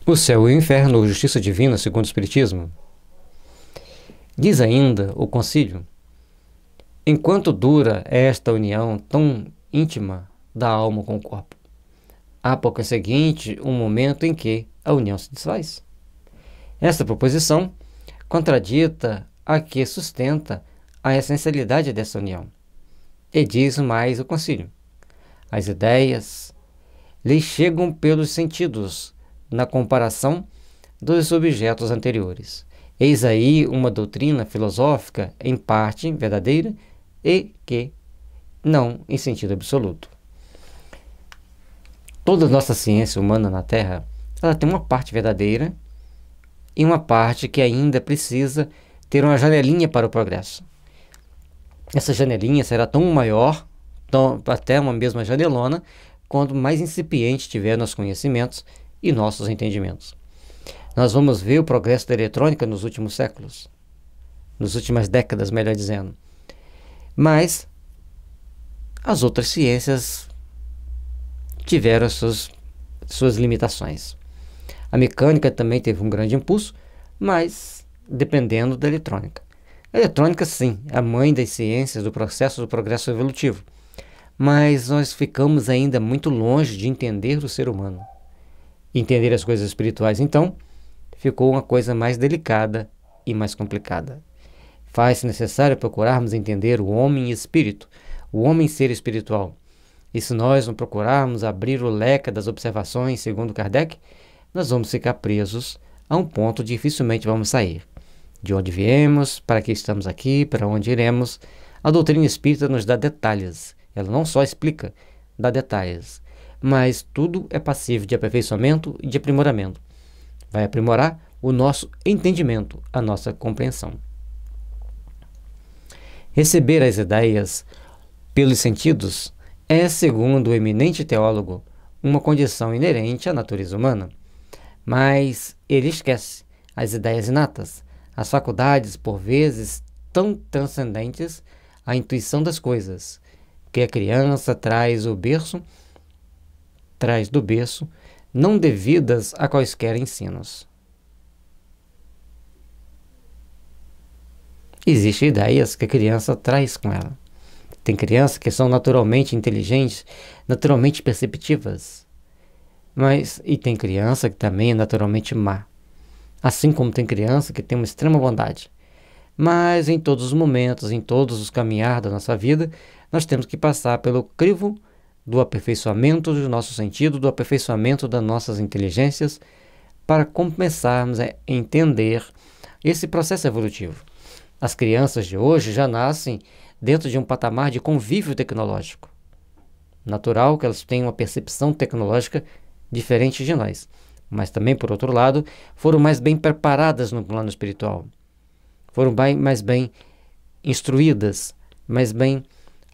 O céu e o inferno, ou justiça divina, segundo o Espiritismo. Diz ainda o concílio: enquanto dura esta união tão íntima da alma com o corpo, há por conseguinte um momento em que a união se desfaz. Esta proposição contradita a que sustenta a essencialidade dessa união. E diz mais o concílio: as ideias lhes chegam pelos sentidos na comparação dos objetos anteriores. Eis aí uma doutrina filosófica em parte verdadeira e que não em sentido absoluto. Toda a nossa ciência humana na Terra, ela tem uma parte verdadeira e uma parte que ainda precisa ter uma janelinha para o progresso. Essa janelinha será tão maior, até uma mesma janelona, quanto mais incipiente tiver nossos conhecimentos e nossos entendimentos. Nós vamos ver o progresso da eletrônica nos últimos séculos, nas últimas décadas, melhor dizendo. Mas as outras ciências tiveram suas limitações. A mecânica também teve um grande impulso, mas dependendo da eletrônica. A eletrônica, sim, é a mãe das ciências do processo do progresso evolutivo, mas nós ficamos ainda muito longe de entender o ser humano. Entender as coisas espirituais, então, ficou uma coisa mais delicada e mais complicada. Faz-se necessário procurarmos entender o homem espírito, o homem ser espiritual. E se nós não procurarmos abrir o leque das observações, segundo Kardec, nós vamos ficar presos a um ponto onde dificilmente vamos sair. De onde viemos, para que estamos aqui, para onde iremos. A doutrina espírita nos dá detalhes. Ela não só explica, dá detalhes. Mas tudo é passível de aperfeiçoamento e de aprimoramento. Vai aprimorar o nosso entendimento, a nossa compreensão. Receber as ideias pelos sentidos é, segundo o eminente teólogo, uma condição inerente à natureza humana. Mas ele esquece as ideias inatas, as faculdades, por vezes, tão transcendentes à intuição das coisas, que a criança traz do berço, não devidas a quaisquer ensinos. Existem ideias que a criança traz com ela. Tem crianças que são naturalmente inteligentes, naturalmente perceptivas, e tem criança que também é naturalmente má. Assim como tem criança que tem uma extrema bondade. Mas em todos os momentos, em todos os caminhar da nossa vida, nós temos que passar pelo crivo do aperfeiçoamento do nosso sentido, do aperfeiçoamento das nossas inteligências, para começarmos a entender esse processo evolutivo. As crianças de hoje já nascem dentro de um patamar de convívio tecnológico. Natural que elas tenham uma percepção tecnológica diferente de nós. Mas também, por outro lado, foram mais bem preparadas no plano espiritual. Foram mais bem instruídas, mais bem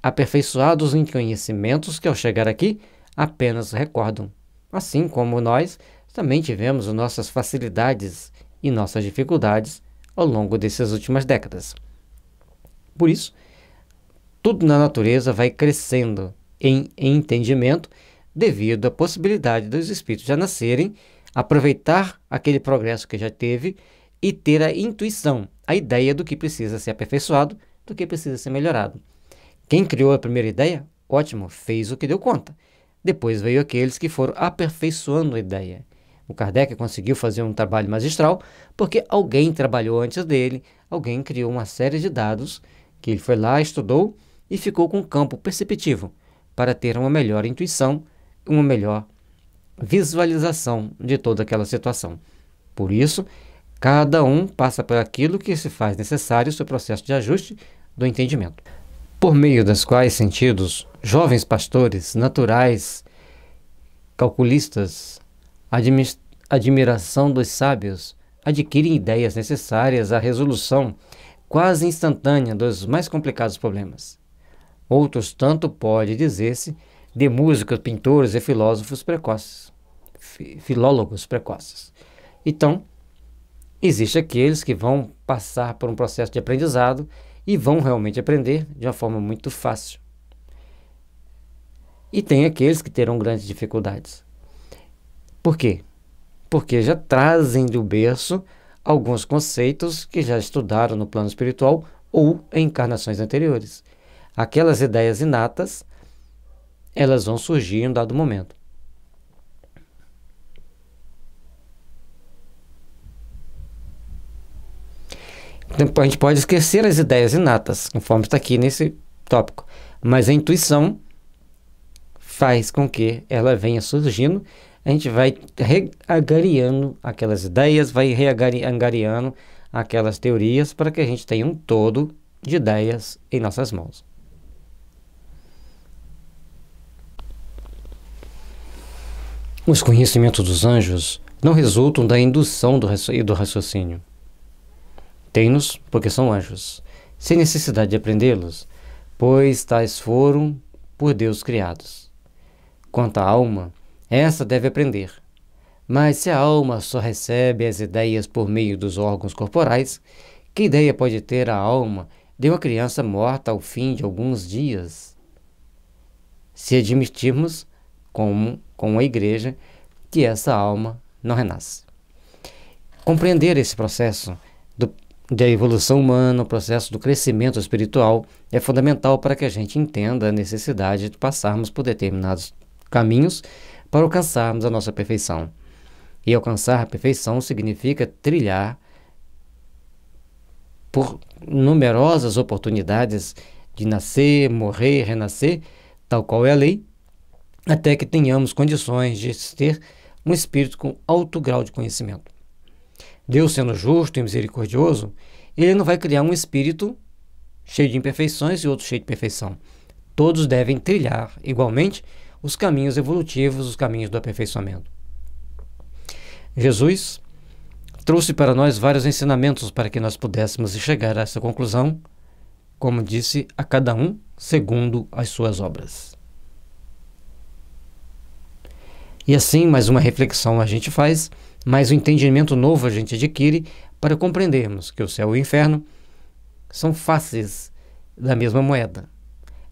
aperfeiçoados em conhecimentos que, ao chegar aqui, apenas recordam. Assim como nós também tivemos nossas facilidades e nossas dificuldades ao longo dessas últimas décadas. Por isso, tudo na natureza vai crescendo em entendimento devido à possibilidade dos espíritos já nascerem, aproveitar aquele progresso que já teve e ter a intuição, a ideia do que precisa ser aperfeiçoado, do que precisa ser melhorado. Quem criou a primeira ideia, ótimo, fez o que deu conta. Depois veio aqueles que foram aperfeiçoando a ideia. O Kardec conseguiu fazer um trabalho magistral porque alguém trabalhou antes dele, alguém criou uma série de dados que ele foi lá, estudou e ficou com um campo perceptivo para ter uma melhor intuição, uma melhor visualização de toda aquela situação. Por isso, cada um passa por aquilo que se faz necessário o seu processo de ajuste do entendimento. Por meio das quais sentidos, jovens pastores naturais, calculistas, admiração dos sábios, adquirem ideias necessárias à resolução quase instantânea dos mais complicados problemas. Outros tanto pode dizer-se de músicos, pintores e filósofos precoces, filólogos precoces. Então, existem aqueles que vão passar por um processo de aprendizado e vão realmente aprender de uma forma muito fácil. E tem aqueles que terão grandes dificuldades. Por quê? porque já trazem do berço alguns conceitos que já estudaram no plano espiritual ou em encarnações anteriores. Aquelas ideias inatas, elas vão surgir em um dado momento. Então, a gente pode esquecer as ideias inatas, conforme está aqui nesse tópico, mas a intuição faz com que ela venha surgindo. A gente vai reangariando aquelas ideias, vai reangariando aquelas teorias para que a gente tenha um todo de ideias em nossas mãos. Os conhecimentos dos anjos não resultam da indução do raciocínio. Tem-nos porque são anjos, sem necessidade de aprendê-los, pois tais foram por Deus criados. Quanto à alma, essa deve aprender. Mas se a alma só recebe as ideias por meio dos órgãos corporais, que ideia pode ter a alma de uma criança morta ao fim de alguns dias? Se admitirmos, como com a Igreja, que essa alma não renasce. Compreender esse processo da evolução humana, o processo do crescimento espiritual, é fundamental para que a gente entenda a necessidade de passarmos por determinados caminhos para alcançarmos a nossa perfeição. E alcançar a perfeição significa trilhar por numerosas oportunidades de nascer, morrer, renascer, tal qual é a lei, até que tenhamos condições de ter um espírito com alto grau de conhecimento. Deus, sendo justo e misericordioso, Ele não vai criar um espírito cheio de imperfeições e outro cheio de perfeição. Todos devem trilhar, igualmente, os caminhos evolutivos, os caminhos do aperfeiçoamento. Jesus trouxe para nós vários ensinamentos para que nós pudéssemos chegar a essa conclusão, como disse, a cada um segundo as suas obras. E assim, mais uma reflexão a gente faz, mais um entendimento novo a gente adquire para compreendermos que o céu e o inferno são faces da mesma moeda.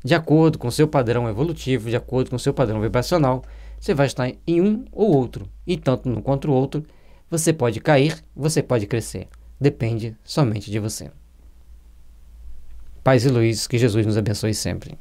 De acordo com o seu padrão evolutivo, de acordo com o seu padrão vibracional, você vai estar em um ou outro, e tanto um quanto o outro, você pode cair, você pode crescer. Depende somente de você. Paz e luz, que Jesus nos abençoe sempre.